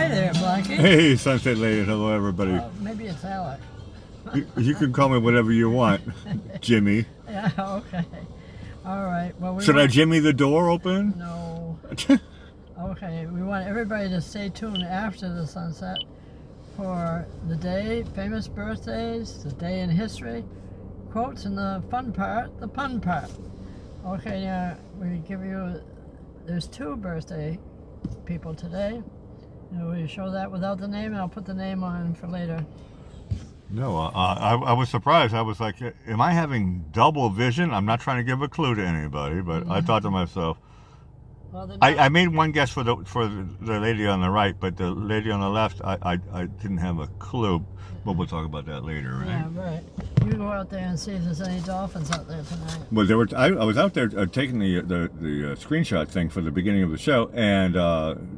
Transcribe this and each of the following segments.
Hi there, Blackie. Hey, Sunset Lady. Hello, everybody. Maybe it's Alec. You can call me whatever you want, Jimmy. Yeah, okay. All right. Well, Should I Jimmy the door open? No. Okay, we want everybody to stay tuned after the sunset for the day, famous birthdays, the day in history, quotes, and the fun part, the pun part. Okay, we give you, there's 2 birthday people today. We show that without the name, and I'll put the name on for later. No, I was surprised. I was like, am I having double vision? I'm not trying to give a clue to anybody, but I thought to myself, well, I made one guess for the lady on the right, but the lady on the left, I didn't have a clue. But we'll talk about that later, right? Yeah, right. You go out there and see if there's any dolphins out there tonight. Well, there were. I was out there taking the screenshot thing for the beginning of the show, and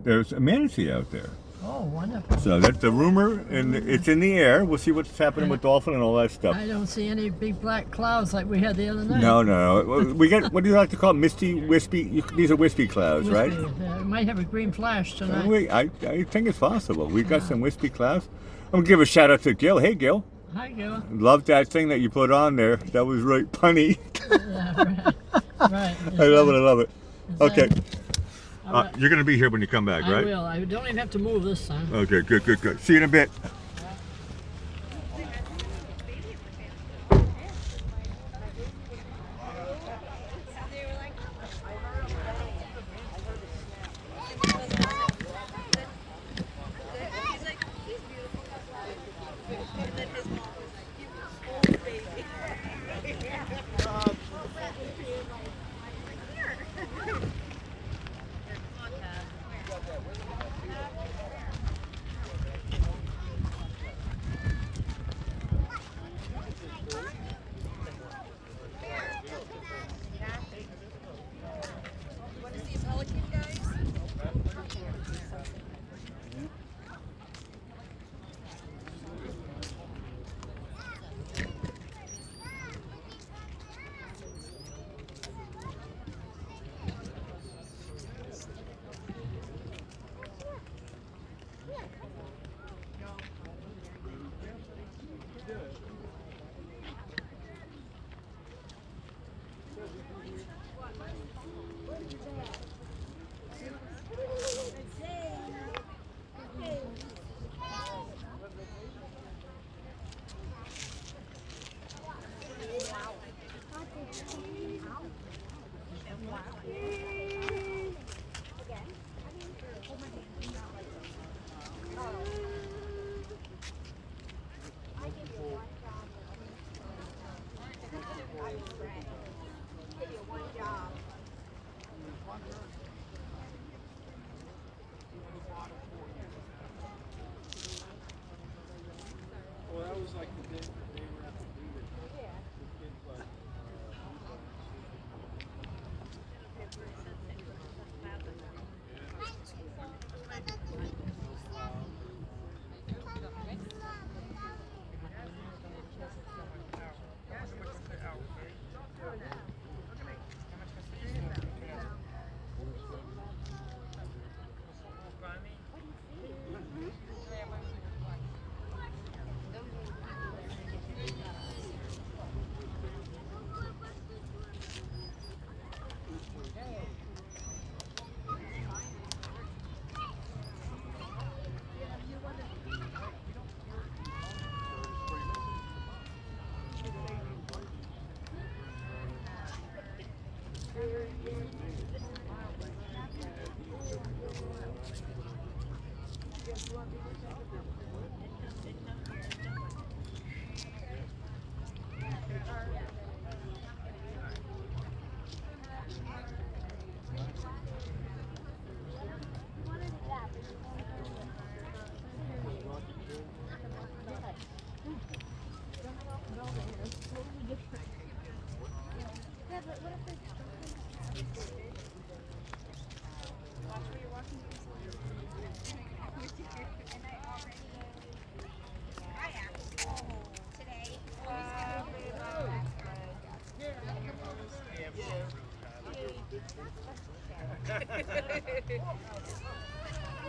there's a manatee out there. Oh, wonderful. So that's the rumor, and it's in the air. We'll see what's happening with dolphin and all that stuff. I don't see any big black clouds like we had the other night. No. We get, what do you like to call them? Misty, wispy? These are wispy clouds, wispy, right? Yeah, we might have a green flash tonight. I think it's possible. We've got some wispy clouds. I'm going to give a shout out to Gil. Hey, Gil. Hi, Gil. Love that thing that you put on there. That was right punny. Yeah, right. I love it. Okay. You're going to be here when you come back, right? I will. I don't even have to move this time. Okay, good. See you in a bit.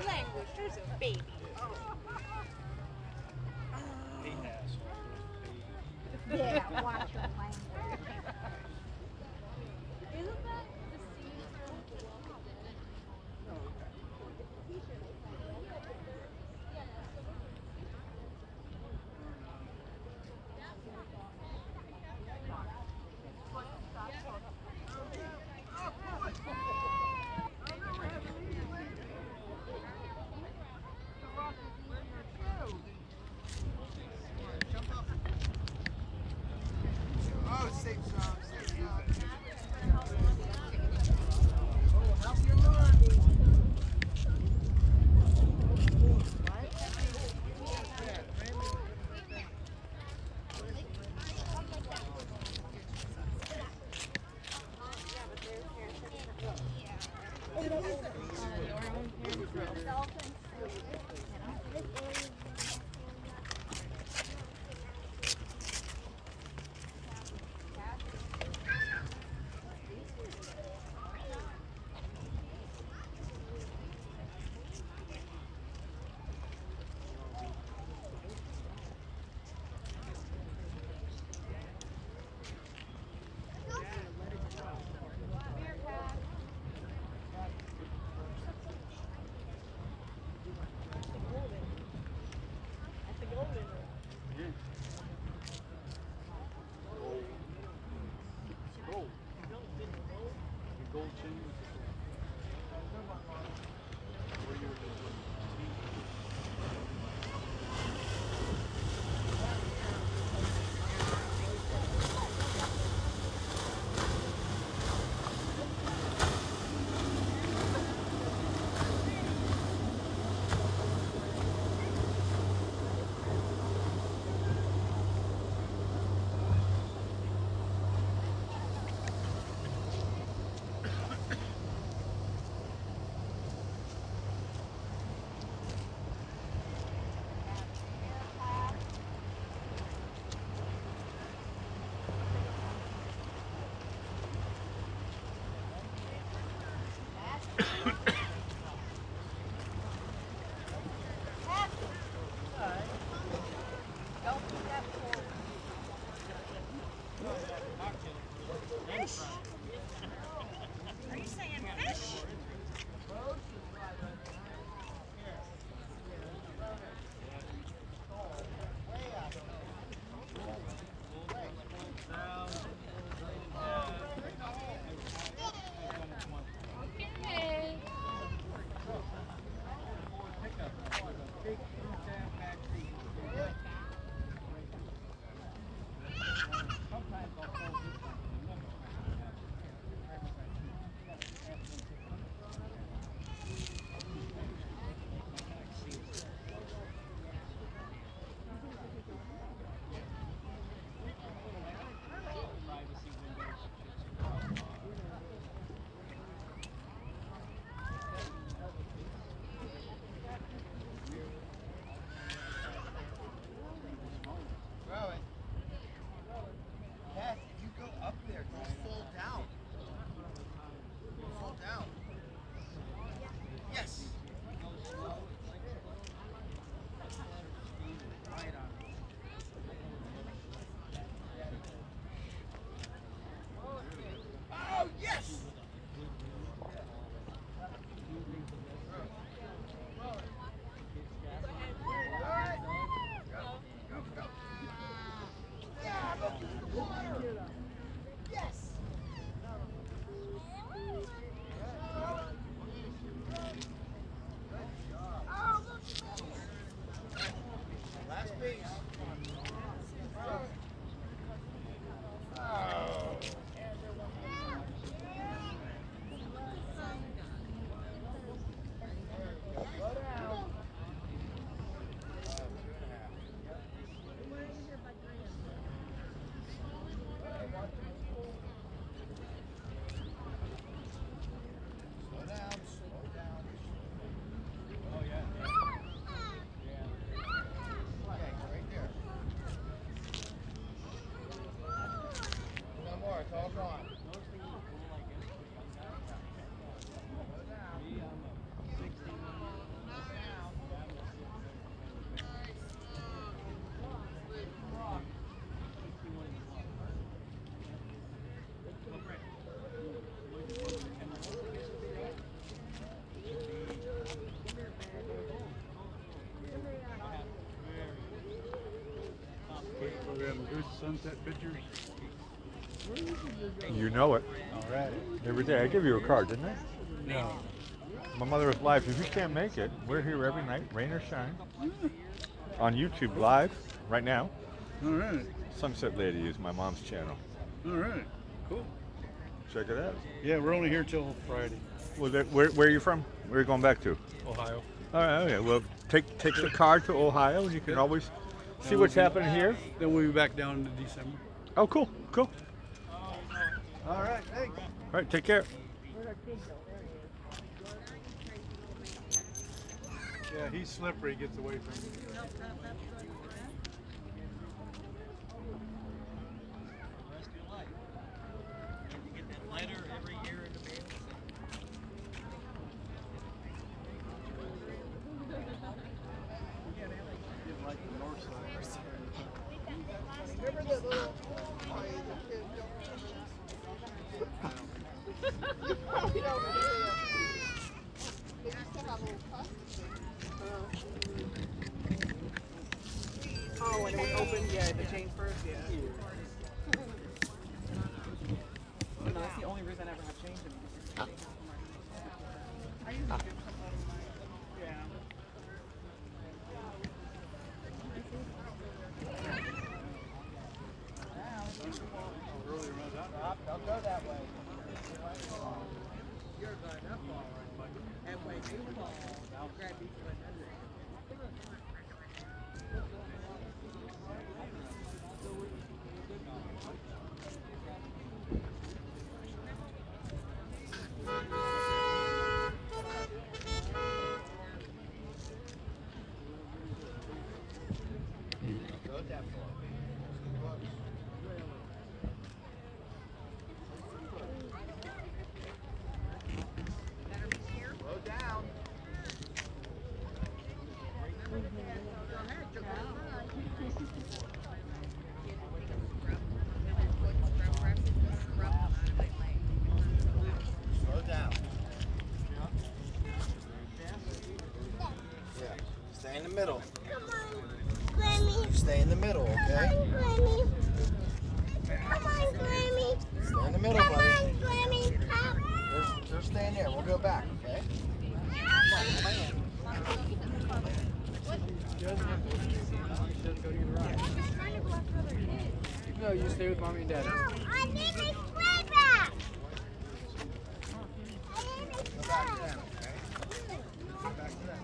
Language, there's a baby. Yeah, watch your language. Isn't that the scene from Good sunset pictures. You know it. All right. Every day. I give you a card, didn't I? No. My mother is live. If you can't make it, we're here every night, rain or shine. On YouTube live right now. All right. Sunset Lady is my mom's channel. All right. Cool. Check it out. Yeah, we're only here till Friday. Well, where are you from? Where are you going back to? Ohio. All right. Okay. Well, take the car to Ohio, and you can always see what's happening here. Then we'll be back down in December. Oh, cool. Cool. All right. Thanks. All right. Take care. Yeah, he's slippery. Gets away from me. Oh, when it was open, yeah, the chain first, yeah. No, that's the only reason I ever have change in it. I usually give somebody my, yeah. Don't go that way. You're going up all right. And when you fall, I'll grab you for another. Stay in the middle. Come on, Grammy. You stay in the middle, okay? Come on, Grammy. Stay in the middle, Come buddy. on, Grammy. Come. You're staying there. We'll go back, okay? No, you stay with mommy and daddy. No, I need my square back. I need my Go square. back to them, okay? Go back to them.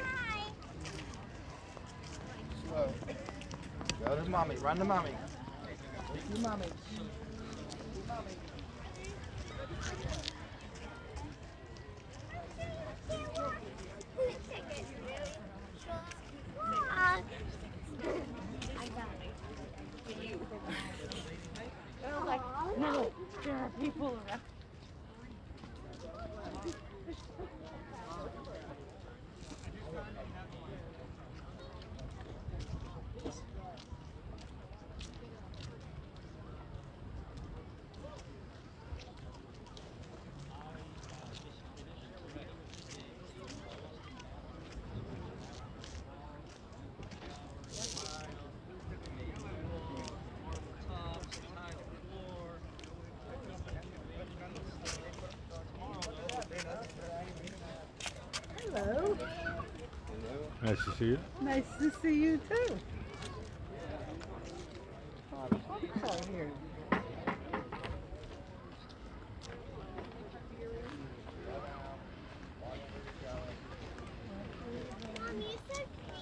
Hi. Slow. Go to mommy. Run to mommy. Take your mommy. No, there are people around. Hello. Nice to see you. Nice to see you too. Oh, the puppy's out here. Mom, you're so cute.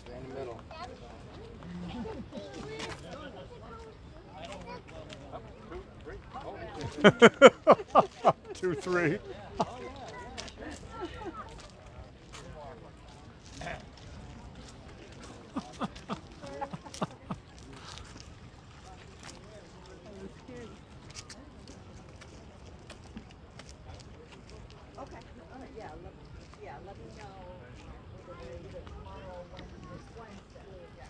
Stay in the middle. 2, 3. Okay. All right. Yeah. Let me know. Tomorrow, Wednesday. Yeah.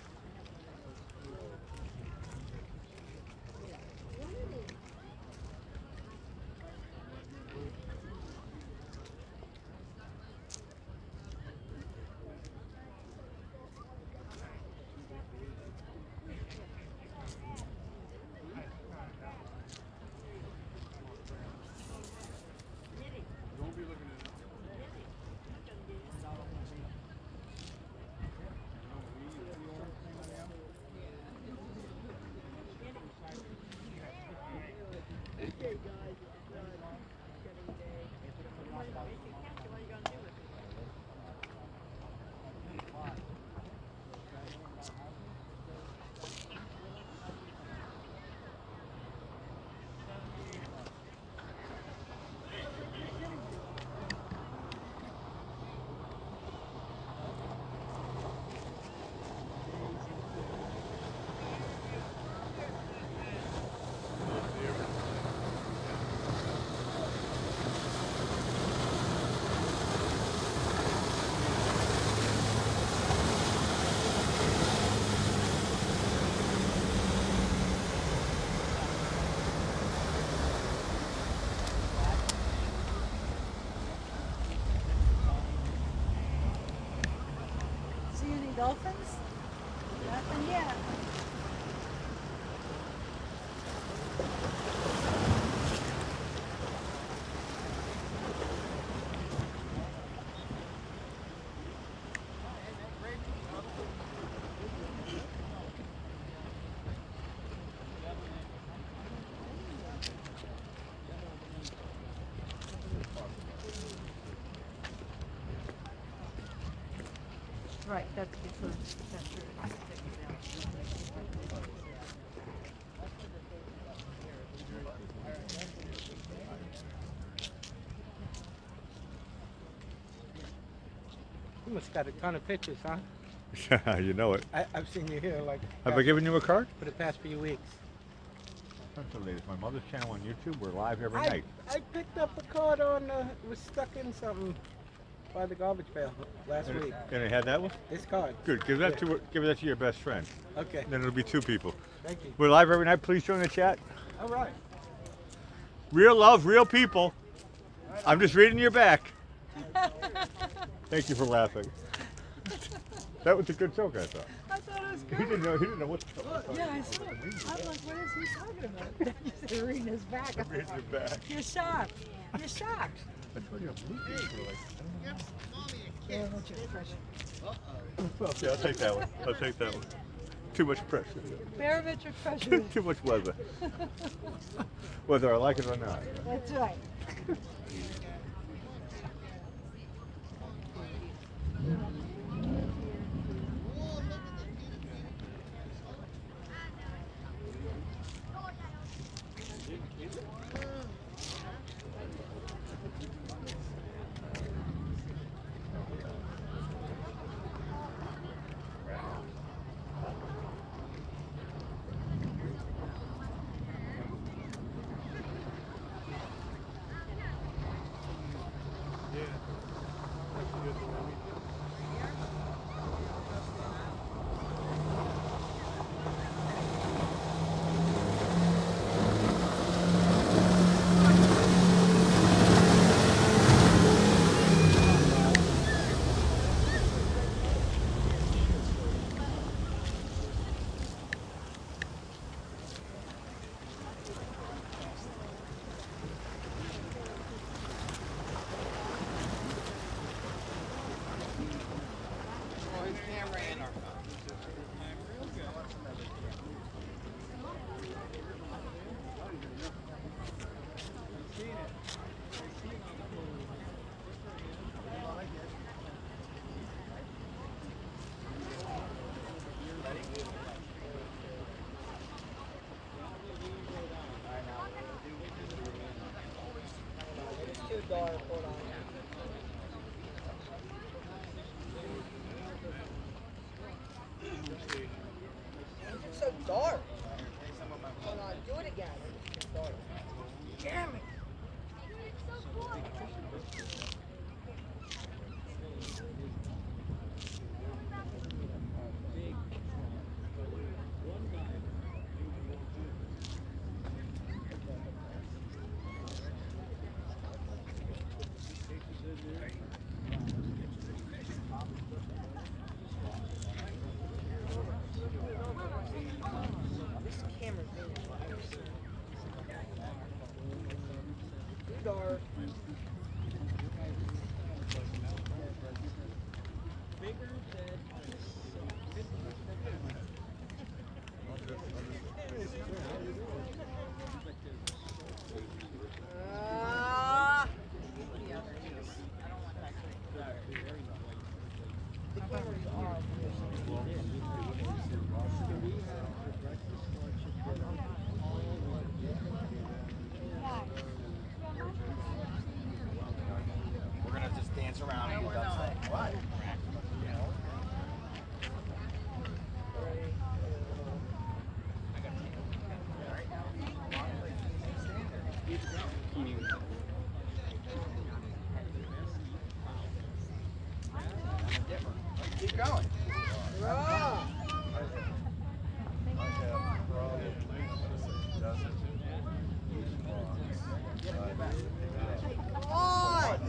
Dolphins? Nothing yet. Right, that's because that's your You must got a ton of pictures, huh? Yeah, you know it. I've seen you here like Have I given you a card? for the past few weeks. My mother's channel on YouTube. We're live every night. I picked up a card on, it was stuck in something by the garbage pail last week. And it had that one? This card. Good. Give that to your best friend. Okay, Then it'll be 2 people. thank you. We're live every night. Please join the chat. All right. Real love, real people. I'm just reading your back. Thank you for laughing. That was a good joke, I thought. I thought it was He didn't know what the joke was. Yeah, I saw it. I'm like, what is he talking about? He's reading his back. I'm Reading like, your back. You're shocked. You're shocked. I told you I'm looking for like. Yeah, what's your impression? Yeah, I'll take that one. I'll take that one. Too much pressure. Barometric pressure. Too much weather. Whether I like it or not. That's right. It's so dark. When I do it again, it's dark. Damn it. This camera's too dark. Ah. The cameras are. We're gonna just dance around and do that thing. What? Keep going. Ah. Come on.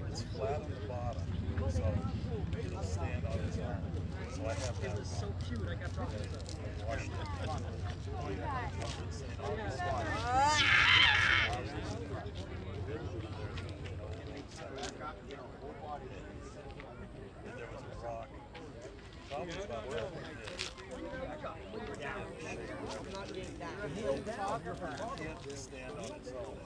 It's flat on the bottom, so it'll stand on its own. So I have that. It was so cute. I got there was a rock. Probably about that big. Can't just stand on its own.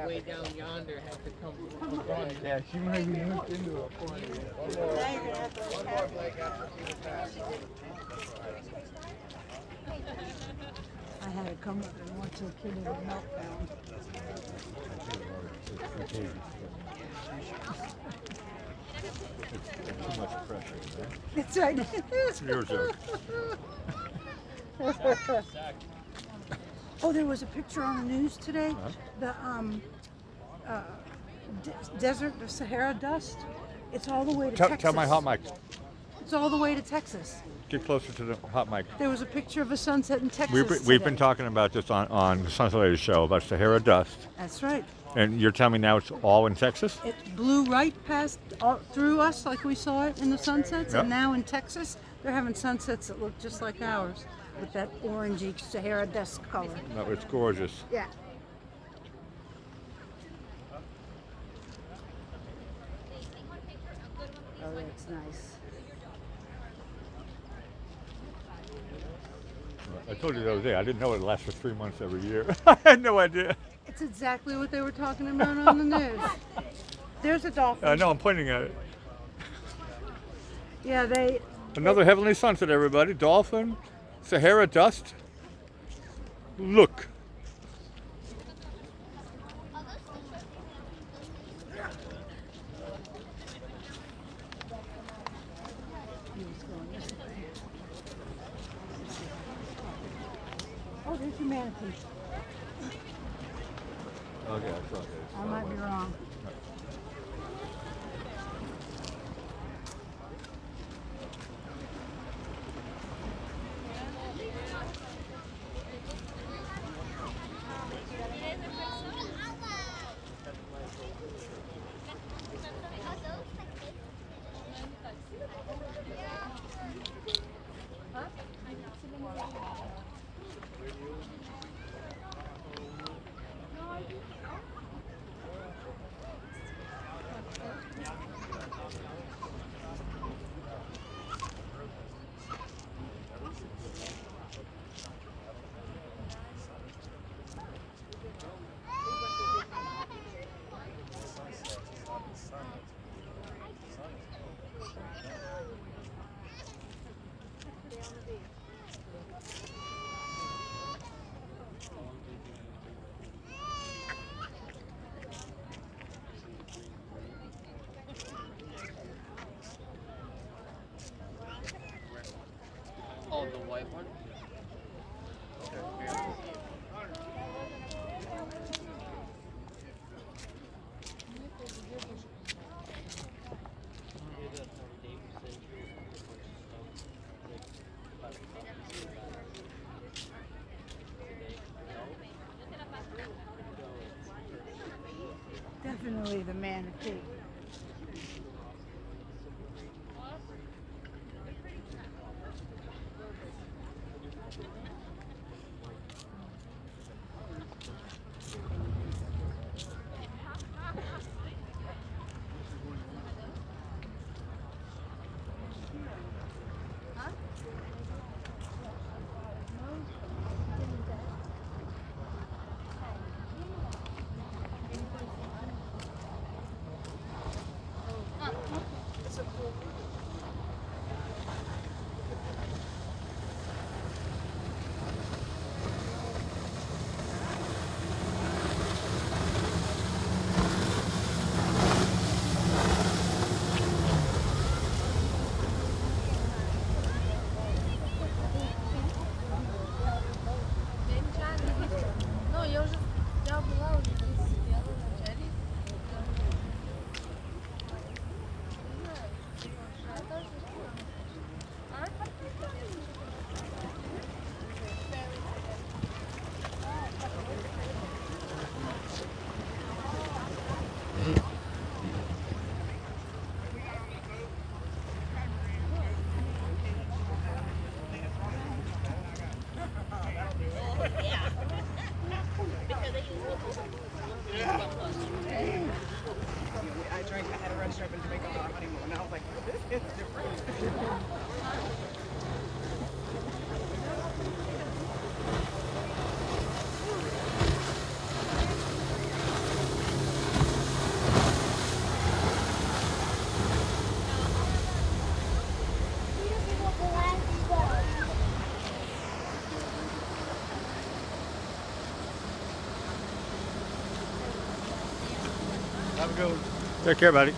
Way down yonder have to come. Yeah, she might be hooked into a corner. One more Blake after she pass. I had to come up and watch a kid in a meltdown. Too much pressure. That's right. Your joke. Oh, there was a picture on the news today. The desert, the Sahara dust. It's all the way to Texas. Tell my hot mic. It's all the way to Texas. Get closer to the hot mic. There was a picture of a sunset in Texas. We've been talking about this on the Sunset Ladies show about Sahara dust. That's right. And you're telling me now it's all in Texas? It blew right past, through us like we saw it in the sunsets. Yep. And now in Texas, they're having sunsets that look just like ours with that orangey Sahara dust color. No, it's gorgeous. Yeah. Oh, that's nice. I told you the other day, I didn't know it lasts for 3 months every year. I had no idea. It's exactly what they were talking about on the news. There's a dolphin. I know, I'm pointing at it. Yeah, they... Another heavenly sunset, everybody. Dolphin, Sahara dust. Look. Oh, there's humanity. Okay, I saw it. I might be wrong. Definitely the manatee. No, eu já vou lá, eu disse ela na Jetty. I had a restaurant in Jamaica on our honeymoon, and I was like, this is different. Have a good one. Take care, buddy.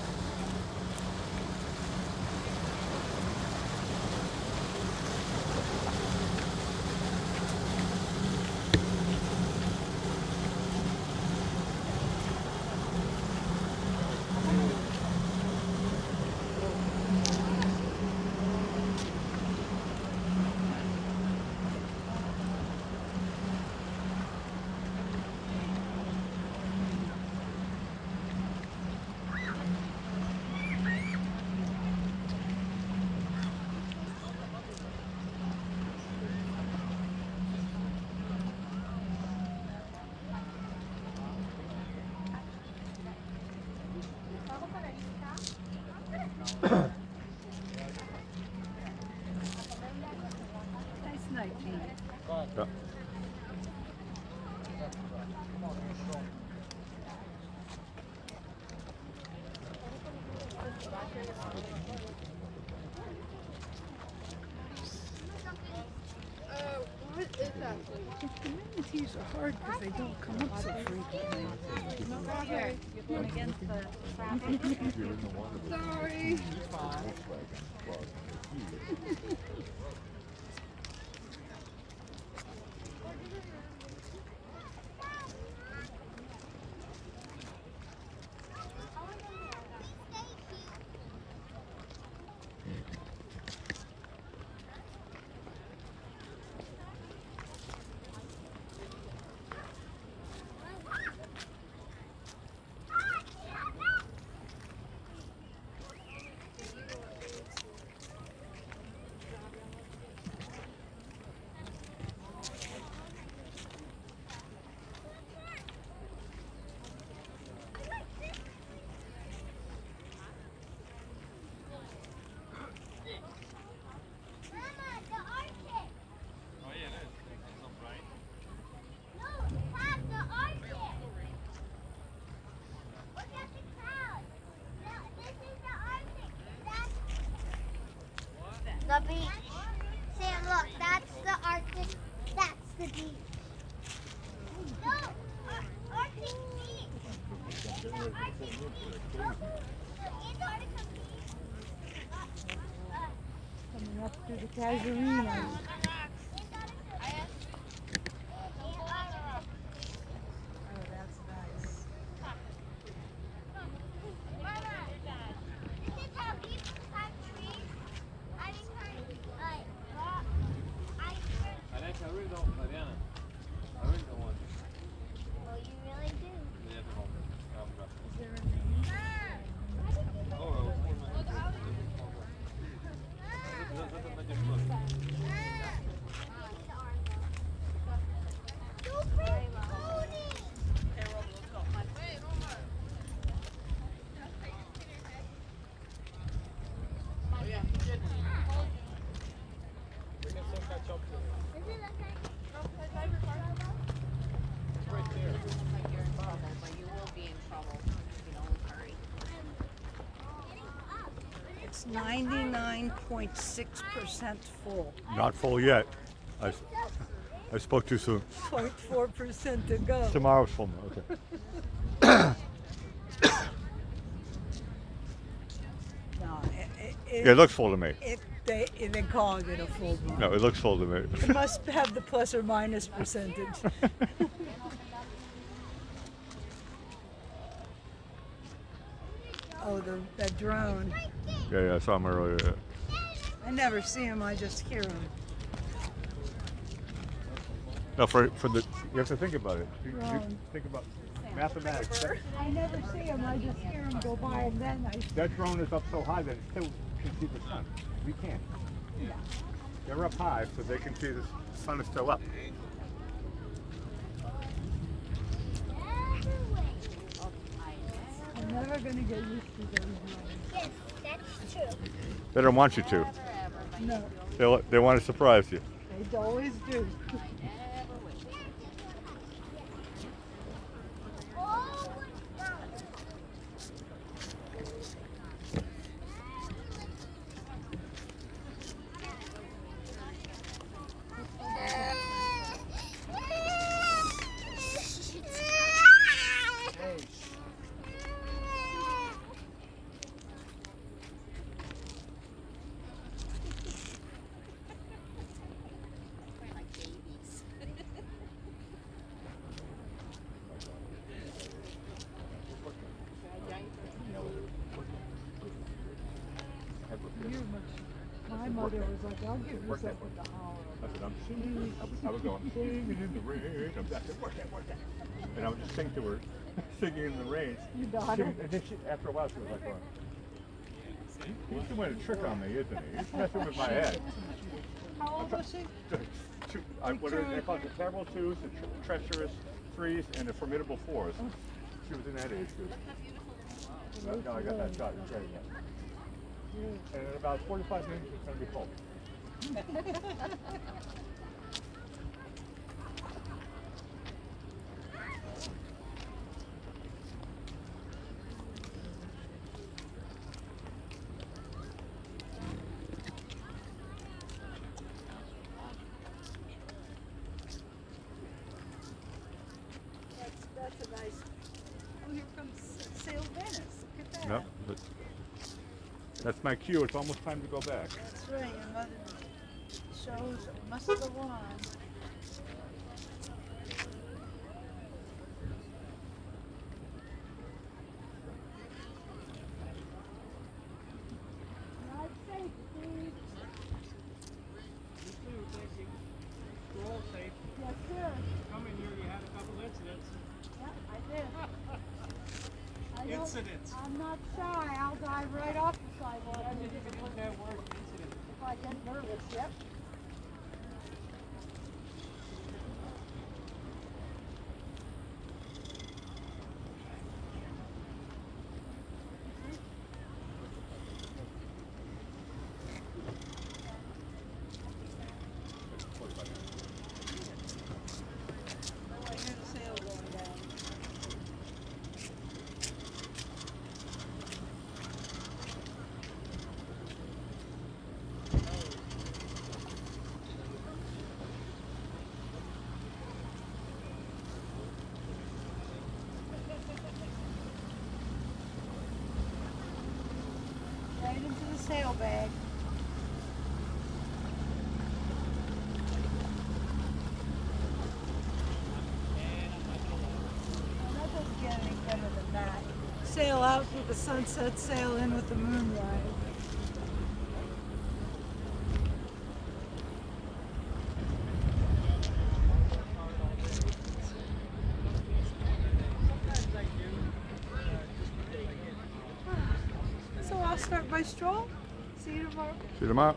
Nice night, Jean. Yeah. What is that? The manatees are hard because they don't come up so frequently. Here, you're going against the traffic. Sorry. The beach. Sam, look, that's the Arctic. That's the beach. No, Arctic beach. Arctic beach. Look, the Antarctica beach. Coming up through the Casuarina. Is there It's 99.6% full. Not full yet. I spoke too soon. 0.4% to go. Tomorrow's full. Okay. No, It looks full to me. they calling it a full one. No, it looks full to me. It must have the plus or minus percentage. Oh, the drone. Yeah, I saw him earlier. Yeah. I never see him, I just hear him. No, for the you have to think about it. You Drone. think about mathematics. I never see him, I just hear him go by, and then That drone is up so high that it still can see the sun. We can't. They're up high, so they can see the sun is still up. I'm never going to get used to those drones. Yes, that's true. They don't want you to. No, They want to surprise you. they always do. My mother was like, I'll give you something to holler I said, I'm singing. I was going, singing in the rain. I'm back there, work that. And I would just sing to her, singing in the rain. You got her? And then after a while, she was like, well, he's doing a trick on me, isn't he? He's messing with my head. How old was she? What do they call it? The terrible twos, the treacherous threes, and the formidable fours. She was in that age group. No, I got that shot. It's ready. And in about 45 minutes, it's going to be full. That's a nice. Oh, here comes Sail Venice. Look at that. Yep. That's my cue. It's almost time to go back. That's right. Your mother shows must go on. Drive safe, Steve. You too, thank you. We're all safe. Yes, sir. Coming here, you had a couple incidents. Yeah, I did. Incidents. I'm not shy. I'll dive right off the sidewalk. I didn't even use that word, incident. If I get nervous, yep. I hear the sail going down. Right into the sailbag. That doesn't get any better than that. Sail out with the sunset, sail in with the moonrise. So I'll start my stroll. See you tomorrow. See them out.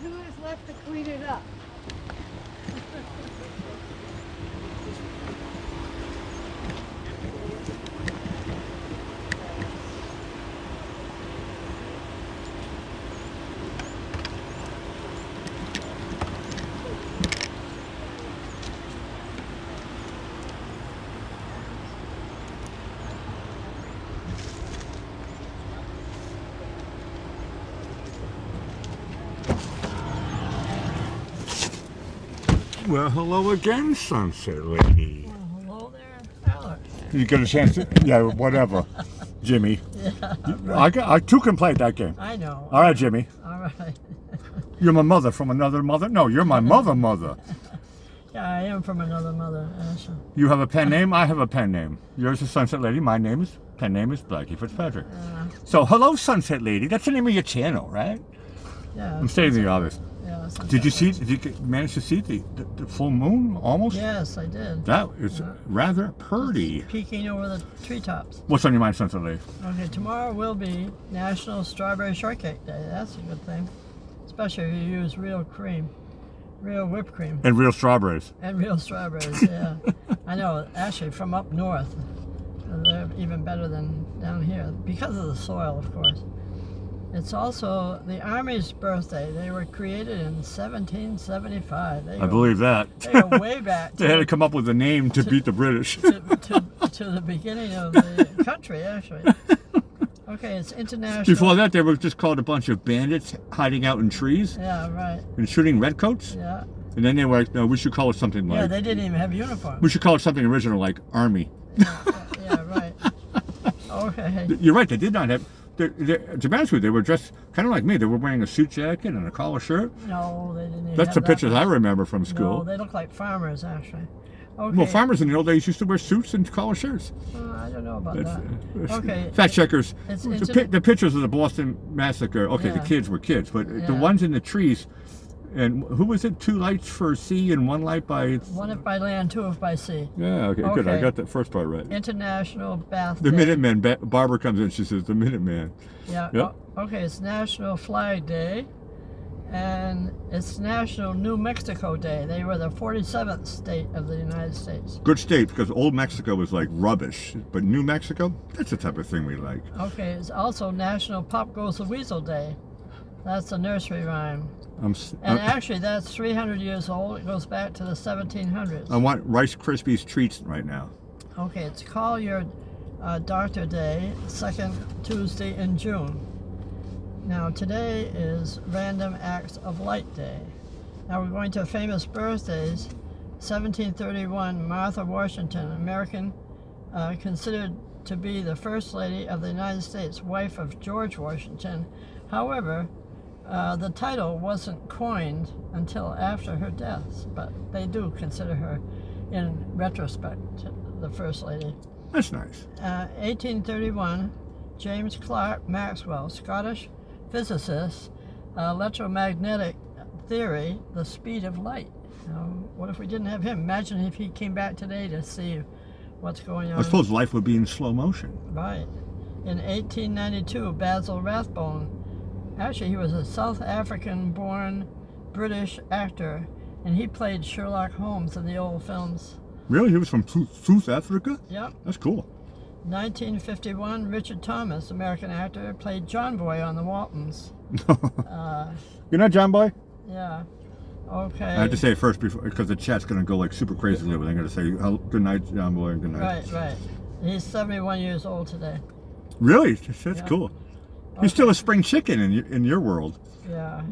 Who is left to clean it up. Well, hello again, Sunset Lady. Well, hello there, Alex. You get a chance to, yeah, whatever, Jimmy. Yeah, I too can play that game. I know. All right, Jimmy. All right. You're my mother from another mother? No, you're my mother. Yeah, I am from another mother, Ashley. You have a pen name, I have a pen name. Yours is Sunset Lady, my pen name is Blackie Fitzpatrick. So, hello, Sunset Lady. That's the name of your channel, right? Yeah. I'm stating the obvious. Yeah, Did you manage to see the full moon almost? Yes, I did. That is rather pretty. Peeking over the treetops. What's on your mind, Sunset Lady? Okay, tomorrow will be National Strawberry Shortcake Day. That's a good thing. Especially if you use real cream. Real whipped cream. And real strawberries. And real strawberries, yeah. I know, actually from up north, they're even better than down here. Because of the soil, of course. It's also the Army's birthday. They were created in 1775. I believe that. They go way back. They had to come up with a name to beat the British. to the beginning of the country, actually. Okay, it's international. Before that, they were just called a bunch of bandits hiding out in trees. Yeah, right. And shooting redcoats. Yeah. And then they were like, no, we should call it something like... Yeah, they didn't even have uniforms. We should call it something original, like Army. Yeah, right. Okay. You're right, they did not have... To be honest with you, they were dressed kind of like me. They were wearing a suit jacket and a collar shirt. No, they didn't even That's have the that pictures much. I remember from school. No, they look like farmers, actually. Okay. Well, farmers in the old days used to wear suits and collar shirts. I don't know about that. Okay. Fact checkers. It's The pictures of the Boston Massacre. Okay, Yeah. the kids were kids, but the Yeah. ones in the trees. And who was it? 2 lights for sea and 1 light by... One if by land, two if by sea. Yeah, okay, good. I Okay. got that first part right. International Bath The Day. Minutemen. Barbara comes in, she says, the Minuteman. Yeah. Yep. Okay, it's National Flag Day. And it's National New Mexico Day. They were the 47th state of the United States. Good state, because old Mexico was like rubbish. But New Mexico, that's the type of thing we like. Okay, it's also National Pop Goes the Weasel Day. That's a nursery rhyme. And actually, that's 300 years old. It goes back to the 1700s. I want Rice Krispies treats right now. Okay, it's Call Your Doctor Day, second Tuesday in June. Now, today is Random Acts of Light Day. Now, we're going to famous birthdays. 1731, Martha Washington, American, considered to be the First Lady of the United States, wife of George Washington. However, the title wasn't coined until after her death, but they do consider her, in retrospect, the First Lady. That's nice. 1831, James Clerk Maxwell, Scottish physicist, electromagnetic theory, the speed of light. Now, what if we didn't have him? Imagine if he came back today to see what's going on. I suppose life would be in slow motion. Right. In 1892, Basil Rathbone, actually he was a South African-born British actor, and he played Sherlock Holmes in the old films. Really? He was from South Africa? Yep. That's cool. 1951, Richard Thomas, American actor, played John Boy on the Waltons. You're not John Boy? Yeah. Okay. I have to say it first before, because the chat's going to go like super crazy. But I'm going to say good night, John Boy, and good night. Right. He's 71 years old today. Really? That's Yeah. cool. He's still a spring chicken in your world. Yeah.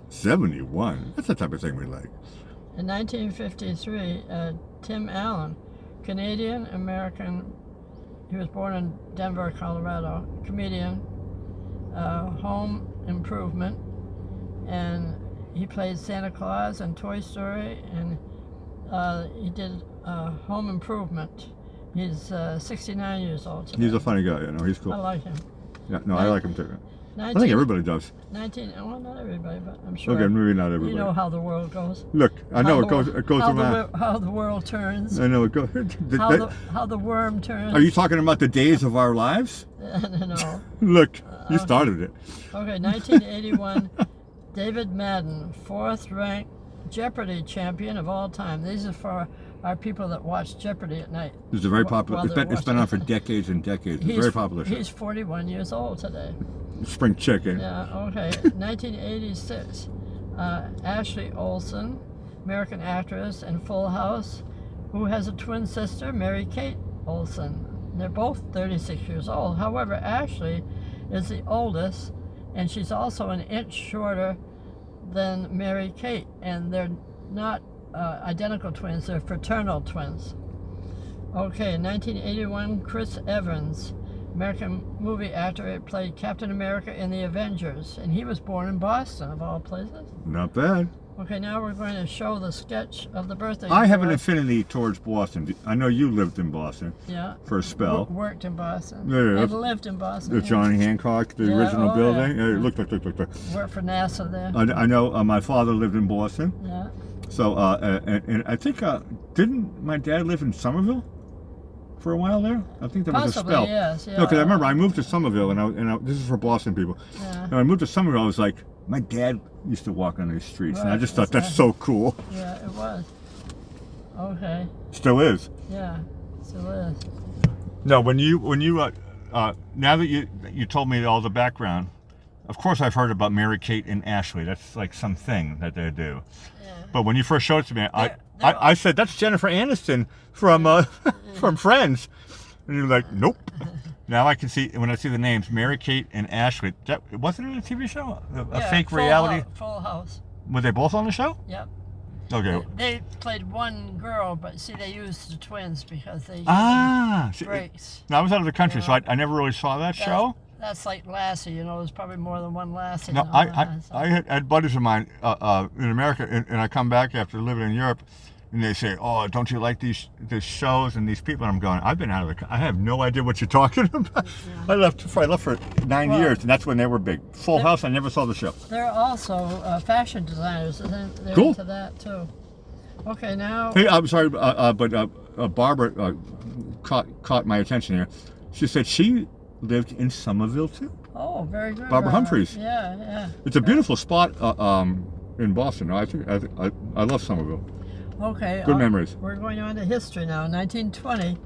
71. That's the type of thing we like. In 1953, Tim Allen, Canadian American. He was born in Denver, Colorado. Comedian, Home Improvement, and he played Santa Claus in Toy Story, and he did Home Improvement. He's 69 years old today. He's a funny guy. He's cool. I like him. Yeah, no, I like him too. I think everybody does. Well, not everybody, but I'm sure. Okay, maybe not everybody. You know how the world goes. Look, I know it goes How the world turns. I know it goes. How the worm turns. Are you talking about the days of our lives? No. Look, you started it. Okay, 1981. David Madden, 4th ranked Jeopardy champion of all time. These are for our people that watch Jeopardy at night. It's a very popular. while they're It's been watching. on for decades and decades. It's a very popular show. He's 41 years old today. Spring Chicken. Yeah, okay. 1986. Ashley Olsen, American actress in Full House, who has a twin sister, Mary Kate Olsen. They're both 36 years old. However, Ashley is the oldest, and she's also an inch shorter than Mary Kate, and they're not identical twins, they're fraternal twins. Okay, in 1981, Chris Evans, American movie actor, who played Captain America in the Avengers, and he was born in Boston, of all places. Not bad. Okay, now we're going to show the sketch of the birthday. I have an tour. affinity towards Boston. I know you lived in Boston Yeah. for a spell. Worked in Boston. Yeah. And lived in Boston. The yeah. Johnny Hancock, the Yeah, original oh, building. yeah. Hey, look. Worked for NASA there. I know my father lived in Boston. Yeah. So, and I think, didn't my dad live in Somerville for a while there? I think there was Possibly, a spell. yes. Yeah. No, because I remember I moved to Somerville, and this is for Boston people. Yeah. And I moved to Somerville, I was like, my dad used to walk on these streets, and I Right, just thought that's that's so cool. Yeah, it was. Okay. Still is. Yeah, still is. No, when you now that you told me all the background, of course I've heard about Mary Kate and Ashley. That's like something that they do. Yeah. But when you first showed it to me, They're- I said that's Jennifer Aniston from from Friends, and you're like, nope. Now I can see when I see the names Mary Kate and Ashley. That wasn't it a TV show, a Yeah, fake Full reality. Full House. Were they both on the show? Yep. Okay. They played one girl, but see, they used the twins because they used See, breaks. now I was out of the country, so Yeah. I never really saw that show. That's like Lassie, you know, there's probably more than one Lassie. No, and all that, so. I had buddies of mine in America, and I come back after living in Europe, and they say, "Oh, don't you like these shows and these people?" And I'm going, "I've been out of the. I have no idea what you're talking about." Yeah. I left for 9 Well, years, and that's when they were big. Full House, I never saw the show. They're also fashion designers, and they're Cool. into that too. Okay, now. Hey, I'm sorry, but Barbara caught my attention here. She said she lived in Somerville too. Oh, very good. Barbara Humphreys. Yeah, yeah. It's a beautiful spot in Boston. I love Somerville. Okay. Good memories. We're going on to history now. 1920,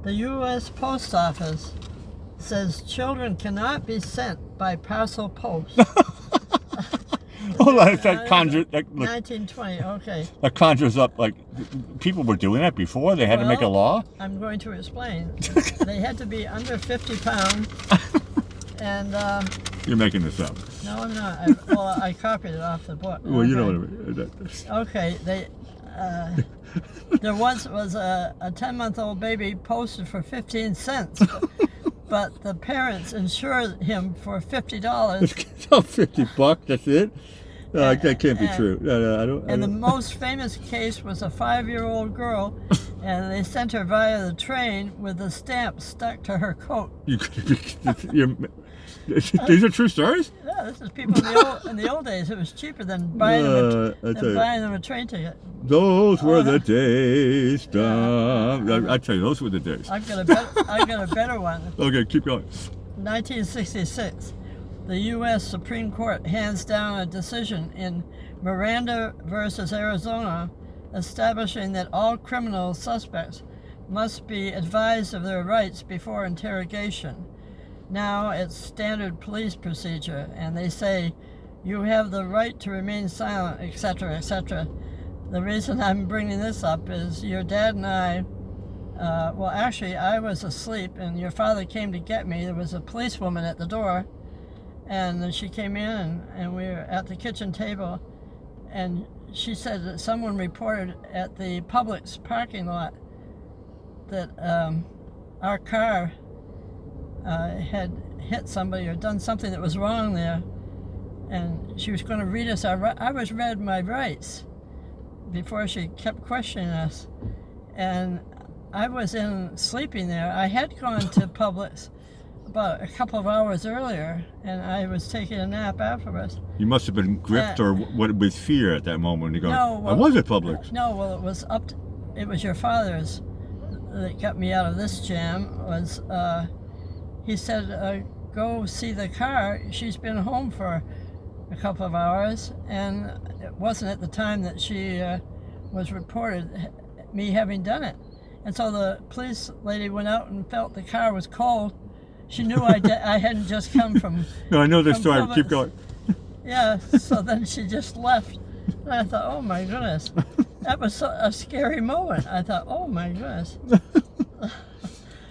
the U.S. Post Office says children cannot be sent by parcel post. Hold on, that conjures. Look, 1920. Okay. that conjures up like people were doing that before. They had to make a Well, law. I'm going to explain. They had to be under 50 pounds, and You're making this up. no, I'm not. I copied it off the book. Well, you know Okay. what I mean. Okay, there once was a 10-month-old baby posted for 15 cents, but the parents insured him for $50. It's all $50. That's it. No, that can't be and- true. No, I don't. And the most famous case was a 5-year-old girl, and they sent her via the train with a stamp stuck to her coat. These are true stories. Yeah, this is people in the old days. It was cheaper than buying them a train ticket. Those were the days. I tell you, those were the days. I've got a better one. Okay, keep going. 1966, the U.S. Supreme Court hands down a decision in Miranda versus Arizona, establishing that all criminal suspects must be advised of their rights before interrogation. Now it's standard police procedure, and they say you have the right to remain silent, etc., etc. The reason I'm bringing this up is your dad and I, well, actually, I was asleep, and your father came to get me. There was a policewoman at the door, and then she came in, and we were at the kitchen table, and she said that someone reported at the Publix parking lot that our car had hit somebody or done something that was wrong there, and she was going to read us I was read my rights before she kept questioning us, and I was sleeping there. I had gone to Publix about a couple of hours earlier, and I was taking a nap afterwards. You must have been gripped or what with fear at that moment. You go, No, well, I was at Publix. No, well, it was your father's that got me out of this jam. Was he said, go see the car. She's been home for a couple of hours, and it wasn't at the time that she was reported me having done it. And so the police lady went out and felt the car was cold. She knew I hadn't just come from. No, I know this from story. Publix. Keep going. Yeah, so then she just left. And I thought, oh my goodness. That was a scary moment. I thought, oh my goodness.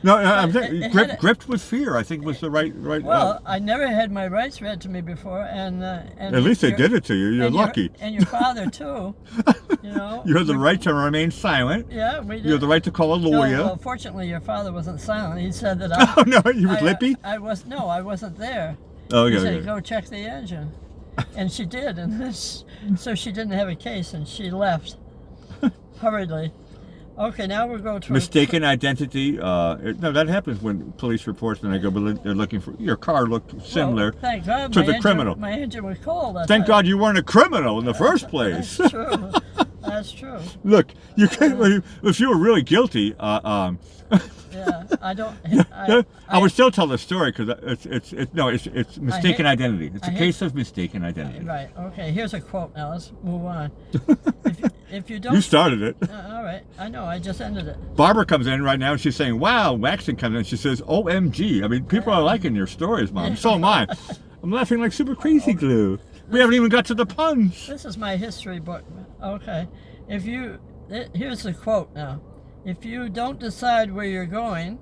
No, I'm saying it gripped with fear, I think was the right. Well, I never had my rights read to me before, and at least they did it to you. You're lucky. And your father too. You know. You have the right to remain silent. Yeah, we did. You have the right to call a lawyer. No, well, fortunately, your father wasn't silent. He said that Oh no, he was lippy. I wasn't there. Oh, He okay. said, go check the engine. And she did, and so she didn't have a case, and she left hurriedly. Okay, now we'll go to Mistaken identity. No, that happens when police reports and they go, but they're looking for your car looked similar thank God to my the engine, criminal. My engine was cold. Thank God you weren't a criminal in the first place. That's true. That's true. Look, you can if you were really guilty. Yeah, I don't. I would still tell the story because it's mistaken identity. It's a case of mistaken identity. Right. Okay. Here's a quote. Now let's move on. If you don't. You started it. All right. I know. I just ended it. Barbara comes in right now and she's saying, "Wow." Waxon comes in and she says, "OMG." I mean, people are liking your stories, Mom. So am I. I'm laughing like super crazy glue. We haven't even got to the puns. This is my history book. Okay. Here's the quote now. If you don't decide where you're going,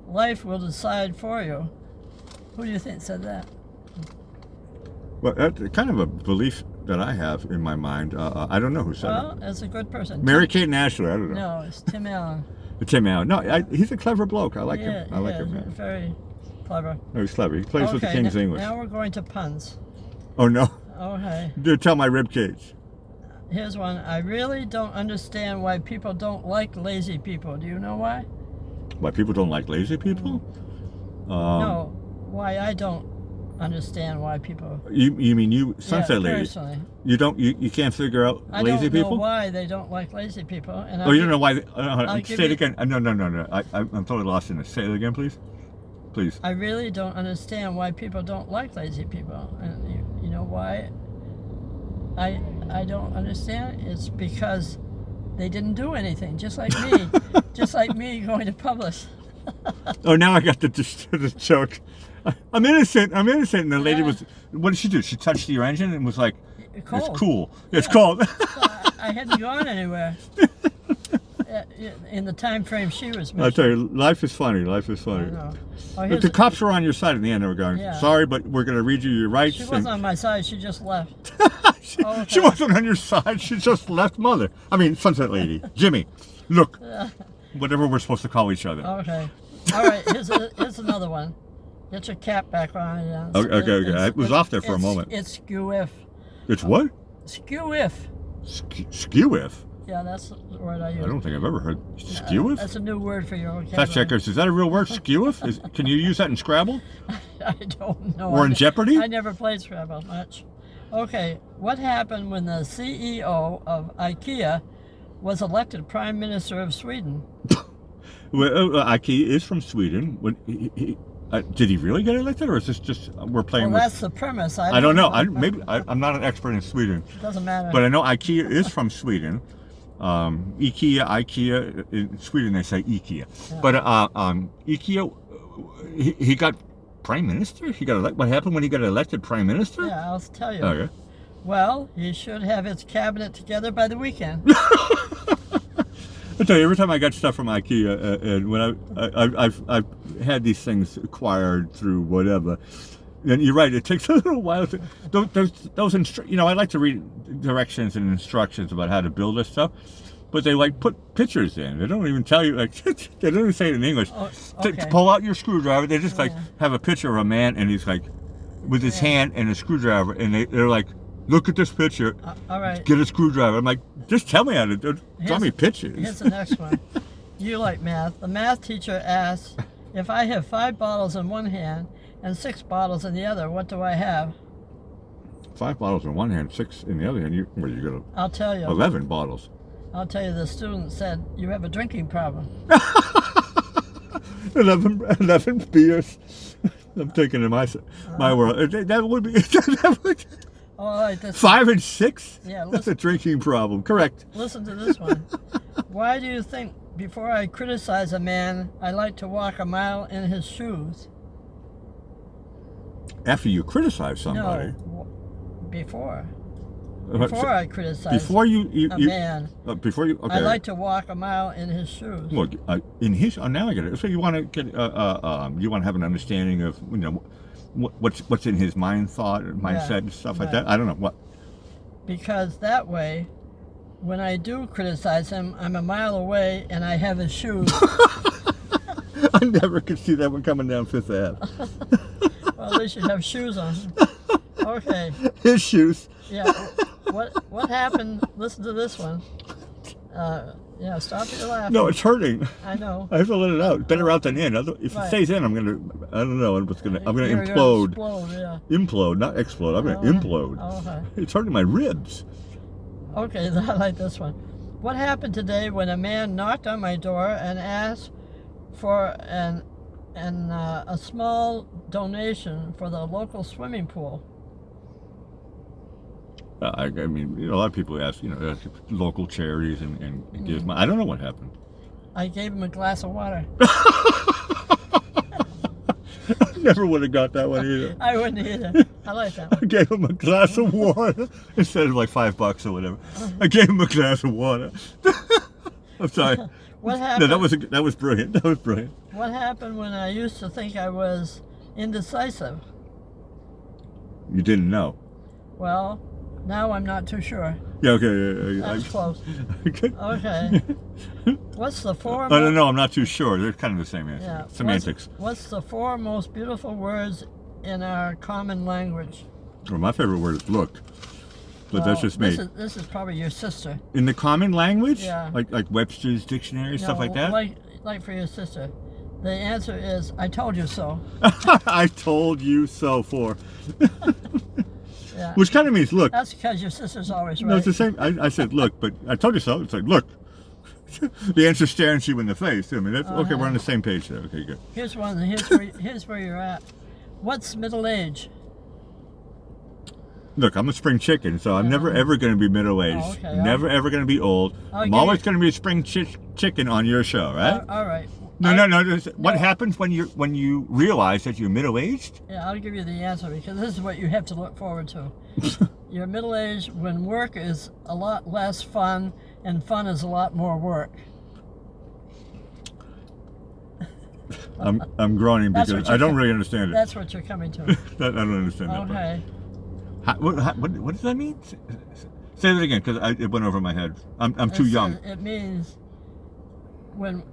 life will decide for you. Who do you think said that? Well, that's kind of a belief that I have in my mind. I don't know who said it. Well, that's a good person. Mary-Kate and Ashley, I don't know. No, it's Tim Allen. Tim Allen. No, he's a clever bloke. I like him. I like him. Man. Very clever. No, he's clever. He plays with the King's English. Now we're going to puns. Oh, no. Okay. Do tell my rib cage. Here's one. I really don't understand why people don't like lazy people. Do you know why? Why people don't like lazy people? No, why I don't understand why people. You mean you, Sunset Lady? Personally. You don't. You can't figure out lazy people. I don't know why they don't like lazy people. And you don't know why? Say it again. No. I'm totally lost in this. Say it again, please. Please. I really don't understand why people don't like lazy people. And you know why? I don't understand. It's because they didn't do anything, just like me. Just like me going to Publix. Oh, now I got the joke. I'm innocent. And the lady was. What did she do? She touched your engine and was like, cold. "It's cool. It's cold." I hadn't gone anywhere. In the time frame she was mentioning. I'll tell you, life is funny. Life is funny. But the cops were on your side in the end. They were going, "Sorry, but we're going to read you your rights." She wasn't on my side. She just left. She wasn't on your side. She just left Mother. I mean, Sunset Lady. Jimmy, look. Whatever we're supposed to call each other. Okay. All right. Here's another one. Get your cap back on. Yeah. Okay. I was off there for a moment. It's skew-if. It's what? Skew-if. Skew-if? Yeah, that's the word I use. I don't think I've ever heard skew-if. That's a new word for your vocabulary. Fact checkers, is that a real word, skew-if? Can you use that in Scrabble? I don't know. Or in Jeopardy? I never played Scrabble much. Okay, what happened when the CEO of IKEA was elected Prime Minister of Sweden? Well, IKEA is from Sweden. Did he really get elected, or is this just we're playing with? That's the premise. I don't know. I'm not an expert in Sweden. It doesn't matter. But I know IKEA is from Sweden. IKEA. In Sweden they say IKEA. Yeah. But IKEA, he got Prime Minister. He got elected. What happened when he got elected Prime Minister? Yeah, I'll tell you. Okay. Well, he should have his cabinet together by the weekend. I tell you, every time I got stuff from IKEA, and when I've had these things acquired through whatever, and you're right, it takes a little while. Those I like to read directions and instructions about how to build this stuff, but they put pictures in. They don't even tell you they don't even say it in English. Oh, okay. To pull out your screwdriver, they just have a picture of a man and he's with his hand and a screwdriver, and they're like, look at this picture. All right. Get a screwdriver. I'm like, just tell me how to draw me pictures. Here's the next one. You like math. The math teacher asks, if I have 5 bottles in one hand and 6 bottles in the other, what do I have? 5 bottles in one hand, 6 in the other hand. You got I'll tell you. 11 bottles. I'll tell you, the student said, you have a drinking problem. 11 beers. I'm thinking in my world. That would be. Oh, all right. This, 5 and 6? Yeah, That's a listen, drinking problem. Correct. listen to this one. Why do you think before I criticize a man, I like to walk a mile in his shoes? After you criticize somebody. No, before. Before I criticize Before you a man, before you, okay. I like to walk a mile in his shoes. Look, in his. Oh, now I get it. So you want to get, you want to have an understanding of, you know, what's in his mindset and stuff like right. that. I don't know what. Because that way, when I do criticize him, I'm a mile away and I have his shoes. I never could see that one coming down Fifth Ave. Well, at least you have shoes on. Okay. His shoes. Yeah. What happened? Listen to this one. Yeah, stop your laughing. No, it's hurting. I know. I have to let it out. Better out than in. If it Right. stays in, I'm gonna. I don't know. I'm gonna You're implode. Explode, yeah. Implode, not explode. I'm gonna implode. Okay. It's hurting my ribs. Okay, I like this one. What happened today when a man knocked on my door and asked for a small donation for the local swimming pool? I mean, you know, a lot of people ask, you know, local charities and give money. I don't know what happened. I gave him a glass of water. Never would have got that one either. I wouldn't either. I like that one. I gave him a glass of water instead of like $5 or whatever. I gave him a glass of water. I'm sorry. What happened? No, that was brilliant. That was brilliant. What happened when I used to think I was indecisive? You didn't know. Well, now I'm not too sure. Yeah. Okay. Yeah, That's close. Okay. Okay. What's the four? I don't know. I'm not too sure. They're kind of the same answer. Yeah. Semantics. What's the four most beautiful words in our common language? Well, my favorite word is look. But that's just me. This is probably your sister. In the common language? Yeah. Like Webster's dictionary, stuff like that? Like for your sister. The answer is, I told you so. I told you so for. Yeah. Which kind of means look. That's because your sister's always right. No, it's the same. I said look, but I told you so. It's like look. The answer's staring you in the face. I mean, that's, okay, we're on the same page there. Okay, good. Here's one. Here's where you're at. What's middle age? Look, I'm a spring chicken, so I'm never ever going to be middle-aged. Oh, okay. Never ever going to be old. I'm always going to be a spring chicken on your show, right? All right. No. What happens when you realize that you're middle-aged? Yeah, I'll give you the answer because this is what you have to look forward to. You're middle-aged when work is a lot less fun and fun is a lot more work. I'm groaning because I don't really understand it. That's what you're coming to. I don't understand that. Okay. What does that mean? Say that again, because it went over my head. I'm too young. It means when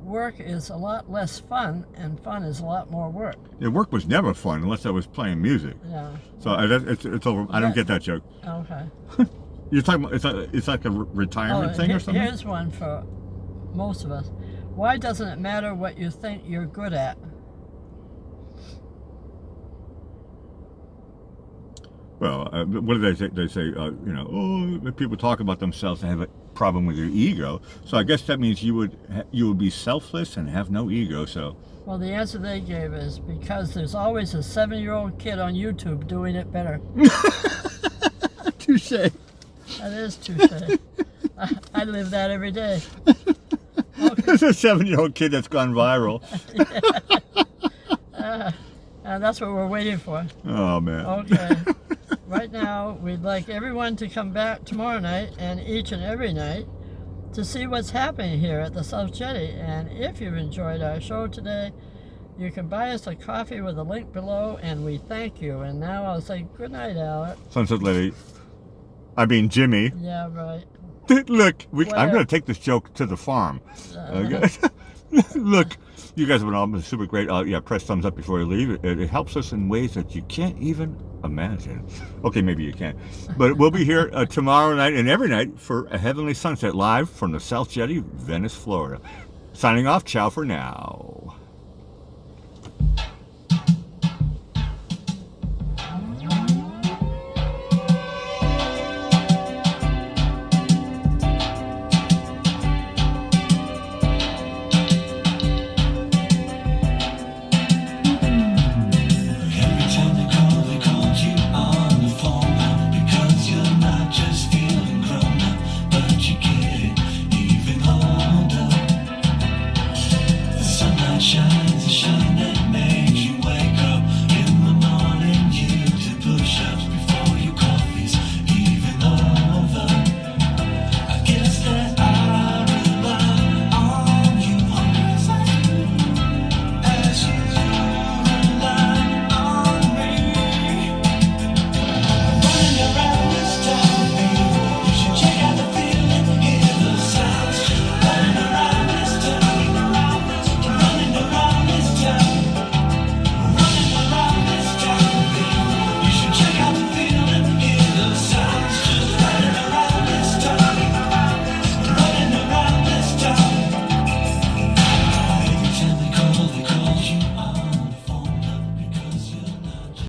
work is a lot less fun and fun is a lot more work. Yeah, work was never fun unless I was playing music. Yeah. So it's over. I don't get that joke. Okay. You're talking about it's like a retirement thing or something? Here's one for most of us. Why doesn't it matter what you think you're good at? Well, what do they say? They say, you know, people talk about themselves and have a problem with their ego. So I guess that means you would be selfless and have no ego. So. Well, the answer they gave is because there's always a 7-year-old kid on YouTube doing it better. Touche. That is touche. I live that every day. Okay. There's a 7-year-old kid that's gone viral. And that's what we're waiting for. Oh, man. Okay. Right now, we'd like everyone to come back tomorrow night and each and every night to see what's happening here at the South Jetty. And if you've enjoyed our show today, you can buy us a coffee with a link below, and we thank you. And now I'll say good night, Alec. Sunset Lady. I mean, Jimmy. Yeah, right. Look, I'm going to take this joke to the farm. Okay? Look, you guys have been all super great. Yeah, press thumbs up before you leave. It helps us in ways that you can't even imagine. Okay, maybe you can. But we'll be here tomorrow night and every night for a Heavenly Sunset live from the South Jetty, Venice, Florida. Signing off. Ciao for now.